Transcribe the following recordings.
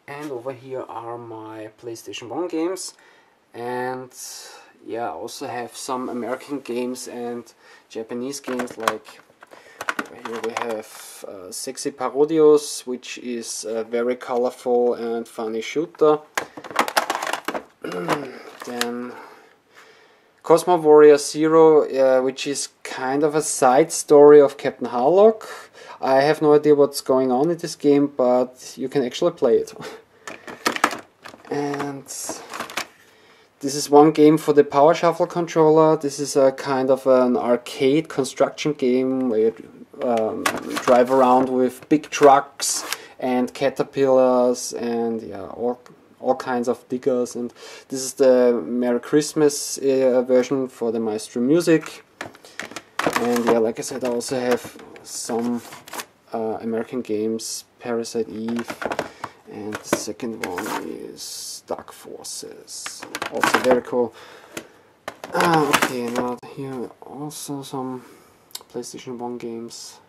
And over here are my PlayStation 1 games, and yeah, I also have some American games and Japanese games. Like here we have Sexy Parodios, which is a very colorful and funny shooter. Then Cosmo Warrior Zero, which is kind of a side story of Captain Harlock. I have no idea what's going on in this game, but you can actually play it. And this is one game for the Power Shuffle controller. This is a kind of an arcade construction game where you drive around with big trucks and caterpillars and yeah, all kinds of diggers. And this is the Merry Christmas version for the Maestro Music. And yeah, like I said, I also have some American games, Parasite Eve, and the second one is Dark Forces, also very cool. Okay, now here also some PlayStation 1 games.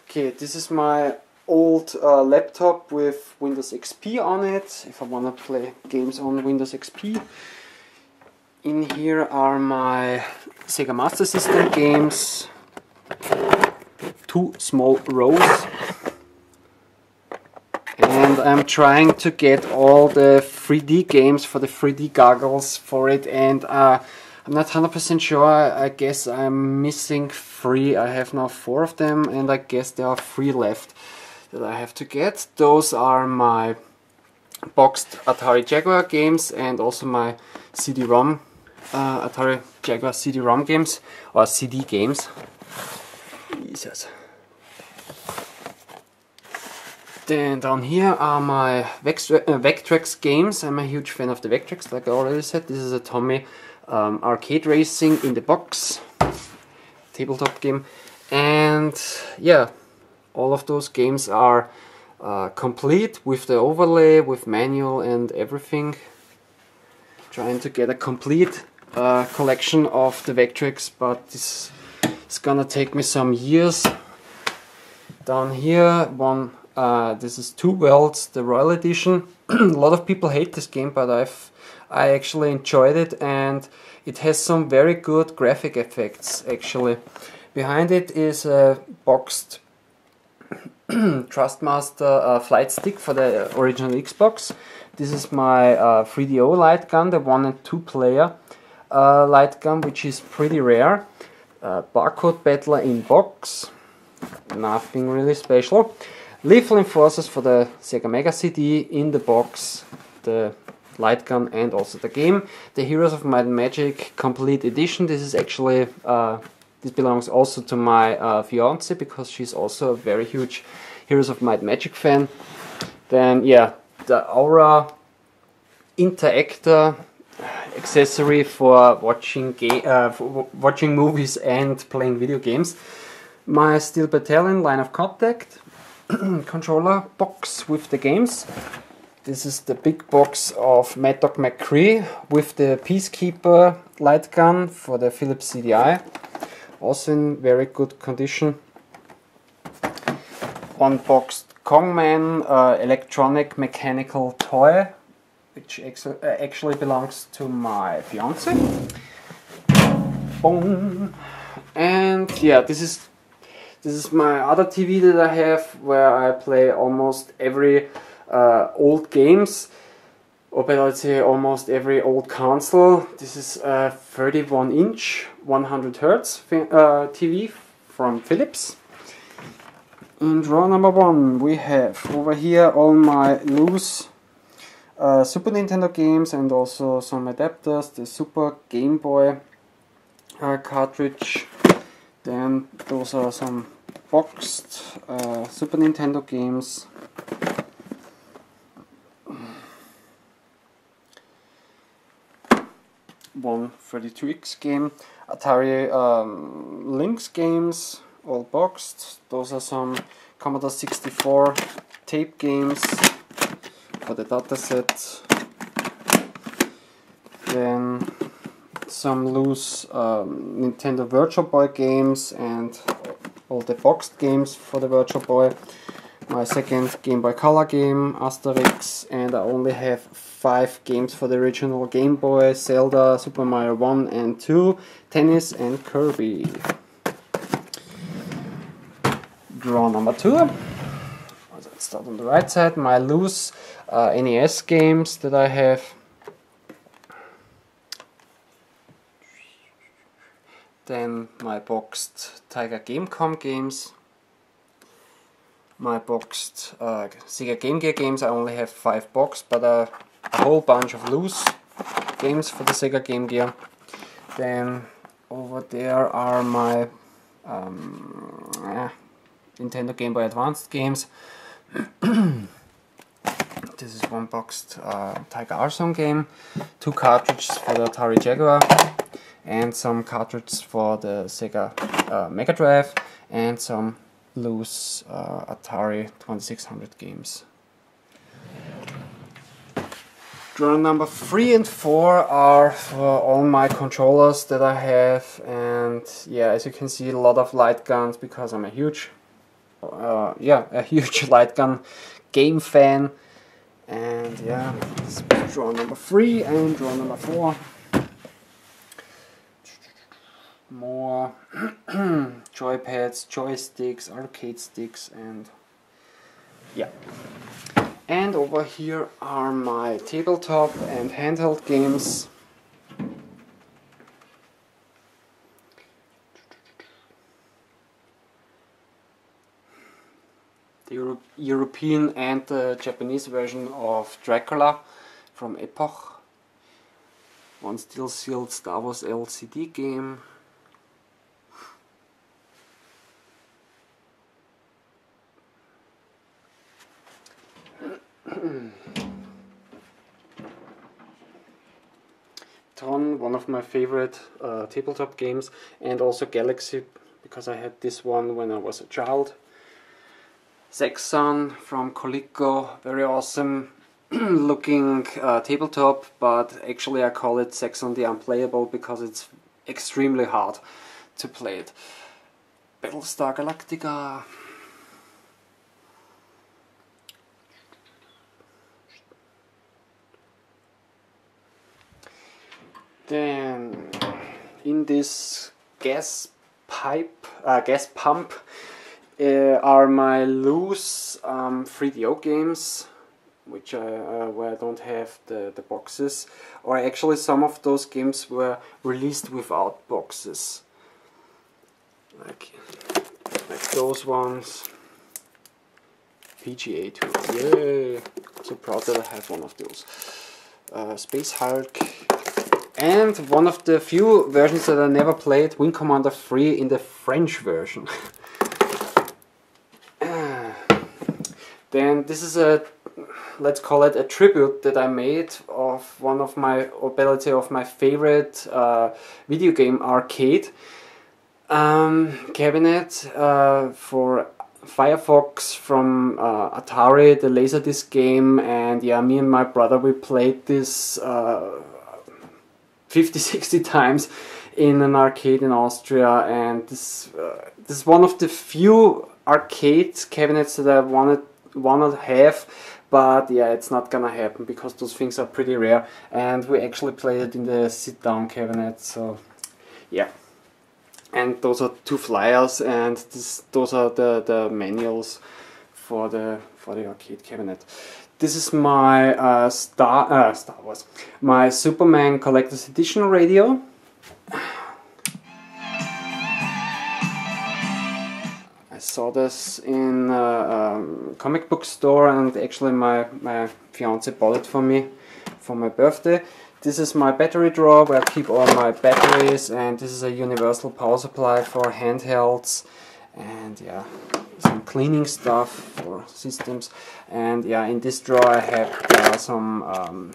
Okay, this is my old laptop with Windows XP on it, if I want to play games on Windows XP. In here are my Sega Master System games, 2 small rows, and I'm trying to get all the 3D games for the 3D goggles for it, and I'm not 100% sure. I guess I'm missing 3. I have now 4 of them, and I guess there are 3 left that I have to get. Those are my boxed Atari Jaguar games and also my CD-ROM Atari Jaguar CD-ROM games, or CD games. Jesus. Then down here are my Vectrex games. I'm a huge fan of the Vectrex, like I already said. This is a Tommy arcade racing in the box tabletop game, and yeah, all of those games are complete with the overlay, with manual and everything. Trying to get a complete collection of the Vectrex, but this is gonna take me some years. Down here, this is Two Worlds, the Royal Edition. A lot of people hate this game, but I actually enjoyed it, and it has some very good graphic effects actually. Behind it is a boxed Trustmaster flight stick for the original Xbox. This is my 3DO light gun, the 1 and 2 player light gun, which is pretty rare. Barcode Battler in box, nothing really special. Lethal Enforcers for the Sega Mega CD in the box, the light gun and also the game. The Heroes of Might and Magic Complete Edition. This is actually this belongs also to my fiance, because she's also a very huge Heroes of Might and Magic fan. Then yeah, the Aura Interactor accessory for watching movies and playing video games. My Steel Battalion Line of Contact controller box with the games. This is the big box of Mad Dog McCree with the Peacekeeper light gun for the Philips CDI, also in very good condition. One boxed Kongman electronic mechanical toy, which actually belongs to my fiance. Boom. And yeah, this is my other TV that I have, where I play almost every old games, or better I'd say almost every old console. This is a 31-inch 100 Hz TV from Philips. In drawer number 1 we have over here all my loose Super Nintendo games and also some adapters, the Super Game Boy cartridge. Then those are some boxed Super Nintendo games. One 32X game, Atari Lynx games, all boxed. Those are some Commodore 64 tape games for the dataset. Then some loose Nintendo Virtual Boy games and all the boxed games for the Virtual Boy. my second Game Boy Color game, Asterix, and I only have 5 games for the original Game Boy: Zelda, Super Mario 1 and 2, Tennis and Kirby. Drawer number 2. Let's start on the right side. My loose NES games that I have. Then my boxed Tiger Gamecom games. My boxed Sega Game Gear games. I only have 5 boxed, but a whole bunch of loose games for the Sega Game Gear. Then over there are my Nintendo Game Boy Advanced games. This is one boxed Tiger R-Song game, 2 cartridges for the Atari Jaguar, and some cartridges for the Sega Mega Drive, and some loose Atari 2600 games. Drawer number 3 and 4 are for all my controllers that I have, and yeah, as you can see, a lot of light guns because I'm a huge light gun game fan. And yeah, this is drawer number 3 and drawer number 4. More joypads, joysticks, arcade sticks, and yeah. And over here are my tabletop and handheld games. The European and the Japanese version of Dracula from Epoch. One steel sealed Star Wars LCD game. Tron, one of my favorite tabletop games, and also Galaxy because I had this one when I was a child. Zaxxon from Coleco, very awesome looking tabletop, but actually I call it Zaxxon the Unplayable because it's extremely hard to play it. Battlestar Galactica. Then in this gas pump are my loose 3DO games, which where I don't have the boxes, or actually some of those games were released without boxes, like those ones. PGA Tour, yay! So proud that I have one of those. Space Hulk. And one of the few versions that I never played, Wing Commander 3 in the French version. Then this is a, let's call it a tribute that I made of one of my, or better say, of my favorite video game arcade cabinet for Firefox from Atari, the Laserdisc game, and yeah, me and my brother, we played this 50-60 times in an arcade in Austria, and this is one of the few arcade cabinets that I wanna have, but yeah, it's not gonna happen because those things are pretty rare, and we actually played it in the sit-down cabinet. So yeah, and those are 2 flyers, and those are the manuals for the arcade cabinet. This is my Star Wars, my Superman Collector's Edition radio. I saw this in a comic book store, and actually my fiance bought it for me for my birthday. This is my battery drawer where I keep all my batteries, and this is a universal power supply for handhelds, and yeah, some cleaning stuff for systems. And yeah, in this drawer I have some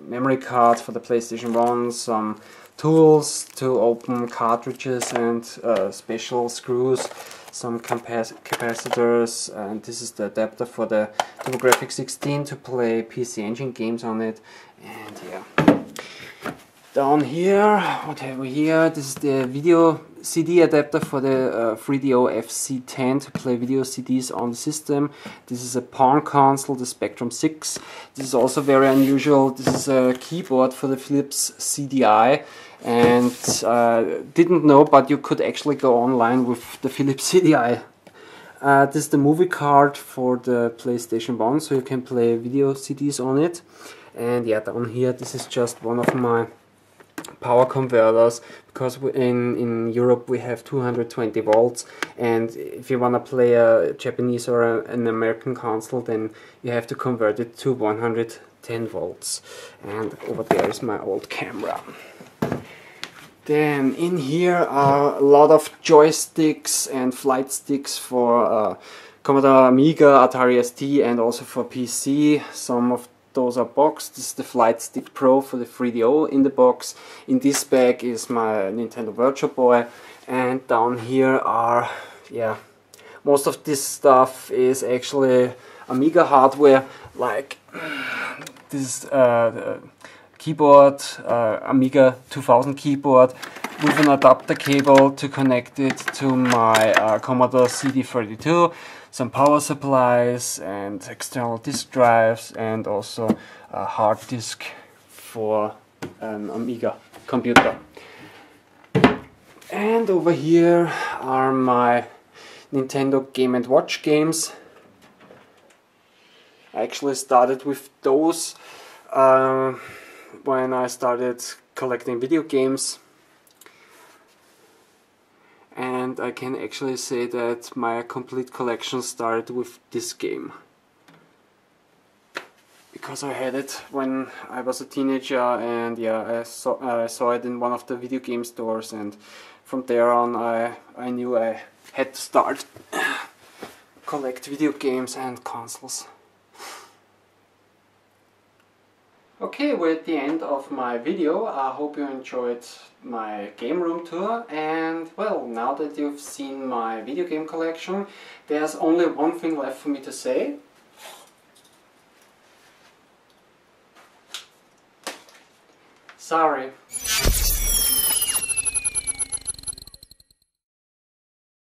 memory cards for the PlayStation 1, some tools to open cartridges and special screws, some capacitors, and this is the adapter for the TurboGrafx 16 to play PC Engine games on it. And yeah, down here, what have we here? This is the video CD adapter for the 3DO FC10 to play video CDs on the system. This is a Pawn console, the Spectrum 6. This is also very unusual. This is a keyboard for the Philips CDI, and didn't know, but you could actually go online with the Philips CDI. This is the movie card for the PlayStation 1, so you can play video CDs on it. And yeah, down here, this is just one of my power converters, because in Europe we have 220 volts, and if you want to play a Japanese or an American console, then you have to convert it to 110 volts. And over there is my old camera. Then in here are a lot of joysticks and flight sticks for Commodore Amiga, Atari ST, and also for PC. Some of those are boxed. This is the Flight Stick Pro for the 3DO in the box. In this bag is my Nintendo Virtual Boy, and down here are, yeah, most of this stuff is actually Amiga hardware, like this keyboard, Amiga 2000 keyboard with an adapter cable to connect it to my Commodore CD32, some power supplies and external disk drives, and also a hard disk for an Amiga computer. And over here are my Nintendo Game & Watch games. I actually started with those when I started collecting video games, and I can actually say that my complete collection started with this game, because I had it when I was a teenager, and yeah, I saw it in one of the video game stores, and from there on I knew I had to start collect video games and consoles. Okay, we're at the end of my video. I hope you enjoyed my game room tour, and well, now that you've seen my video game collection, there's only one thing left for me to say. Sorry.